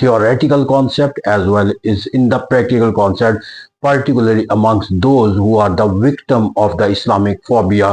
theoretical concept as well as in the practical concept, particularly amongst those who are the victim of the Islamic phobia।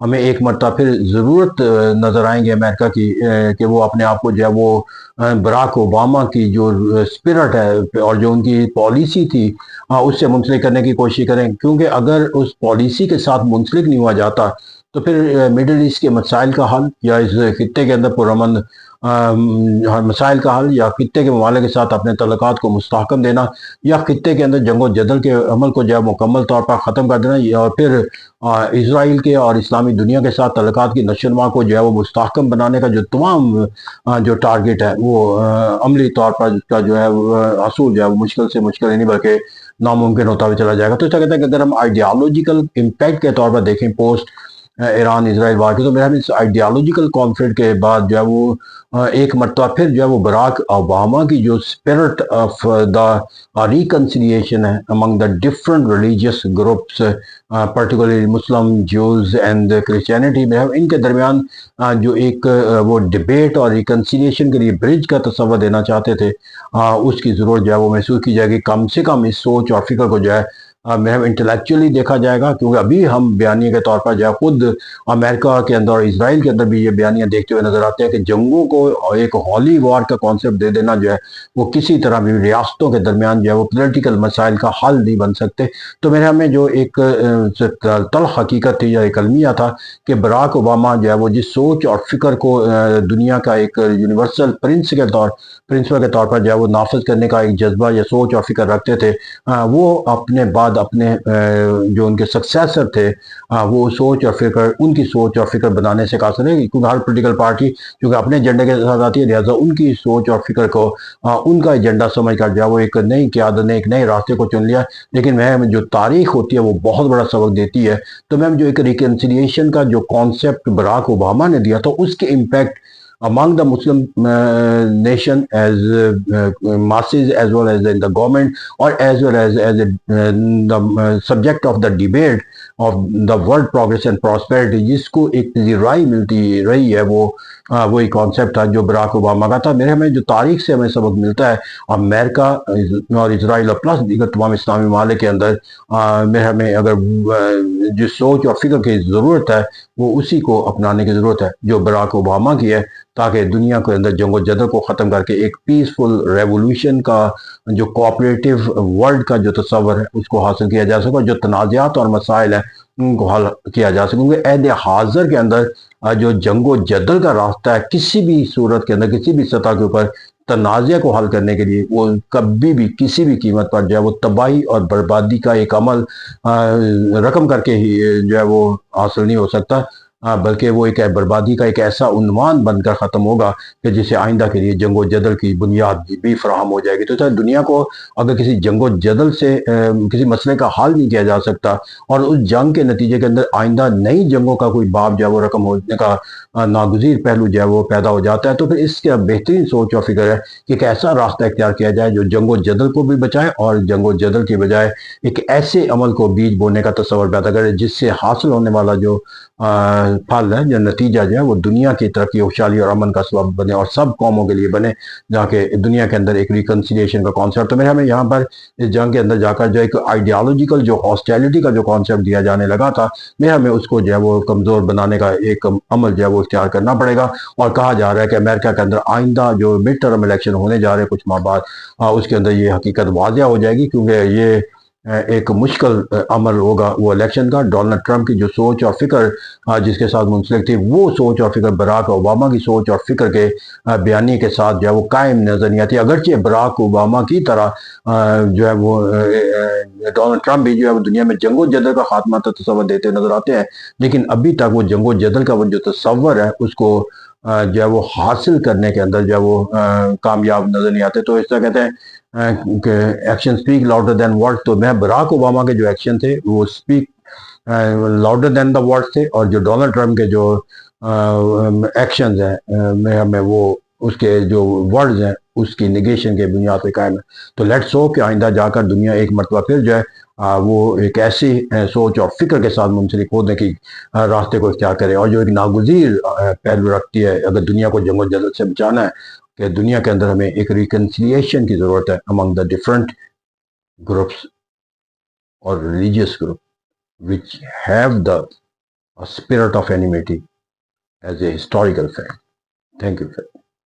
ہمیں ایک مرتبہ پھر ضرورت نظر آئیں گے امریکہ کی کہ وہ اپنے آپ کو جو ہے وہ براک اوباما کی جو اسپرٹ ہے اور جو ان کی پالیسی تھی اس سے منسلک کرنے کی کوشش کریں، کیونکہ اگر اس پالیسی کے ساتھ منسلک نہیں ہوا جاتا تو پھر مڈل ایسٹ کے مسائل کا حل یا اس خطے کے اندر پرامن مسائل کا حل یا خطے کے ممالک کے ساتھ اپنے تعلقات کو مستحکم دینا یا خطے کے اندر جنگ و جدل کے عمل کو جو ہے مکمل طور پر ختم کر دینا یا پھر اسرائیل کے اور اسلامی دنیا کے ساتھ تعلقات کی نشو و نما کو جو ہے وہ مستحکم بنانے کا جو تمام جو ٹارگٹ ہے وہ عملی طور پر اس کا جو ہے حصول جو ہے وہ مشکل سے مشکل ہی نہیں بلکہ ناممکن ہوتا ہوئے چلا جائے گا۔ تو اس کا کہتا ہے کہ اگر ہم آئیڈیالوجیکل امپیکٹ کے طور پر دیکھیں پوسٹ ایران اسرائیل وار کی، تو میرا اس آئیڈیالوجیکل کانفلکٹ کے بعد جو ہے وہ ایک مرتبہ پھر جو ہے وہ براک اوباما کی جو اسپرٹ آف دا ریکنسیلیشن ہے among the different religious groups particularly Muslim, Jews and Christianity میں ان کے درمیان جو ایک وہ ڈیبیٹ اور ریکنسیلیشن کے لیے برج کا تصور دینا چاہتے تھے، اس کی ضرورت جو ہے وہ محسوس کی جائے گی۔ کم سے کم اس سوچ اور فکر کو جو ہے انٹلیکچولی دیکھا جائے گا، کیونکہ ابھی ہم بیانیے کے طور پر جو ہے خود امریکہ کے اندر اور اسرائیل کے اندر بھی یہ بیانیاں دیکھتے ہوئے نظر آتے ہیں کہ جنگوں کو ایک ہولی وار کا کانسیپٹ دے دینا جو ہے وہ کسی طرح بھی ریاستوں کے درمیان جو ہے وہ پولیٹیکل مسائل کا حل نہیں بن سکتے۔ تو میرے ہمیں جو ایک تلخ حقیقت تھی یا ایک المیہ تھا کہ براک اوباما جو ہے وہ جس سوچ اور فکر کو دنیا کا ایک یونیورسل پرنسپل کے طور پر جو ہے وہ نافذ کرنے کا ایک جذبہ یا سوچ اور فکر رکھتے تھے، وہ اپنے بعد اپنے جو ان کے سکسیسر تھے وہ سوچ اور فکر ان کی سوچ اور فکر بنانے سے قاصر ہے، کیونکہ ہر پولیٹیکل پارٹی کیونکہ اپنے ایجنڈے کے ساتھ آتی ہے، لہٰذا ان کی سوچ اور فکر کو ان کا ایجنڈا سمجھ کر جو ہے وہ ایک نئی قیادت نے ایک نئے راستے کو چن لیا۔ لیکن میم جو تاریخ ہوتی ہے وہ بہت بڑا سبق دیتی ہے۔ تو میم جو ایک ریکنسیلیشن کا جو کانسیپٹ براک اوباما نے دیا تو اس کے impact among the Muslim nation as masses as well as in the government or as well as the subject of the debate of the world progress and prosperity، جس کو ایک رائے ملتی رہی ہے وہ وہی کانسیپٹ تھا جو براک اوباما کا تھا۔ میرے ہمیں جو تاریخ سے ہمیں سبق ملتا ہے امریکہ اور اسرائیل اور پلس دیگر تمام اسلامی ممالک کے اندر میرے ہمیں اگر جس سوچ اور فکر کی ضرورت ہے وہ اسی کو اپنانے کی ضرورت ہے جو براک اوباما کی ہے، تاکہ دنیا کے اندر جنگ و جدل کو ختم کر کے ایک پیسفل ریولوشن کا جو کوآپریٹو ورلڈ کا جو تصور ہے اس کو حاصل کیا جا سکے اور جو تنازعات اور مسائل ہیں ان کو حل کیا جا سکے، کیونکہ عہد حاضر کے اندر جو جنگ و جدل کا راستہ ہے کسی بھی صورت کے اندر کسی بھی سطح کے اوپر تنازع کو حل کرنے کے لیے وہ کبھی بھی کسی بھی قیمت پر جو ہے وہ تباہی اور بربادی کا ایک عمل رقم کر کے ہی جو ہے وہ حاصل نہیں ہو سکتا، بلکہ وہ ایک بربادی کا ایک ایسا عنوان بن کر ختم ہوگا کہ جسے آئندہ کے لیے جنگ و جدل کی بنیاد بھی فراہم ہو جائے گی۔ تو دنیا کو اگر کسی جنگ و جدل سے کسی مسئلے کا حل نہیں کیا جا سکتا اور اس جنگ کے نتیجے کے اندر آئندہ نئی جنگوں کا کوئی باب جو ہے وہ رقم ہونے کا ناگزیر پہلو جو ہے وہ پیدا ہو جاتا ہے، تو پھر اس کا بہترین سوچ اور فکر ہے کہ ایک ایسا راستہ اختیار کیا جائے جو جنگ و جدل کو بھی بچائے اور جنگ و جدل کی بجائے ایک ایسے عمل کو بیج بونے کا تصور پیدا کرے جس سے حاصل ہونے والا جو پھل ہے جو نتیجہ جو ہے وہ دنیا کی ترقی، خوشحالی اور امن کا سبب بنے اور سب قوموں کے لیے بنے، جہاں کہ دنیا کے اندر ایک ریکنسیلیشن کا کانسیپٹ۔ تو میرے ہمیں یہاں پر اس جنگ کے اندر جا کر جو ایک آئیڈیالوجیکل جو ہاسٹیلٹی کا جو کانسیپٹ دیا جانے لگا تھا، میرے ہمیں اس کو جو ہے وہ کمزور بنانے کا ایک عمل جو ہے وہ اختیار کرنا پڑے گا۔ اور کہا جا رہا ہے کہ امریکہ کے اندر آئندہ جو مڈ ٹرم الیکشن ہونے جا رہے ہیں کچھ ماہ بعد، اس کے اندر یہ حقیقت واضح ہو جائے گی، کیونکہ یہ ایک مشکل عمل ہوگا وہ الیکشن کا۔ ڈونلڈ ٹرمپ کی جو سوچ اور فکر جس کے ساتھ منسلک تھی وہ سوچ اور فکر براک اوباما کی سوچ اور فکر کے بیانیے کے ساتھ جو ہے وہ قائم نظر نہیں آتی، اگرچہ براک اوباما کی طرح جو ہے وہ ڈونلڈ ٹرمپ بھی جو ہے وہ دنیا میں جنگ و جدل کا خاتمہ تصور دیتے نظر آتے ہیں، لیکن ابھی تک وہ جنگ و جدل کا وہ جو تصور ہے اس کو جو ہے وہ حاصل کرنے کے اندر جو ہے وہ کامیاب نظر نہیں آتے۔ تو اس طرح کہتے ہیں کہ action speak louder than word, تو میں براک اوباما کے جو ایکشن تھے وہ speak louder than the word تھے، اور جو ڈونلڈ ٹرمپ کے جو ایکشنز ہیں ہمیں وہ اس کے جو ورڈز ہیں اس کی نگیشن کے بنیاد پہ قائم ہے۔ تو لیٹس ہوپ کہ آئندہ جا کر دنیا ایک مرتبہ پھر جو ہے وہ ایک ایسی سوچ اور فکر کے ساتھ منسلک ہونے کی راستے کو اختیار کرے، اور جو ایک ناگزیر پہلو رکھتی ہے اگر دنیا کو جنگ و جدل سے بچانا ہے کہ دنیا کے اندر ہمیں ایک ریکنسیلیشن کی ضرورت ہے among the different groups or religious group which have the a spirit of enmity as a historical fact. Thank you.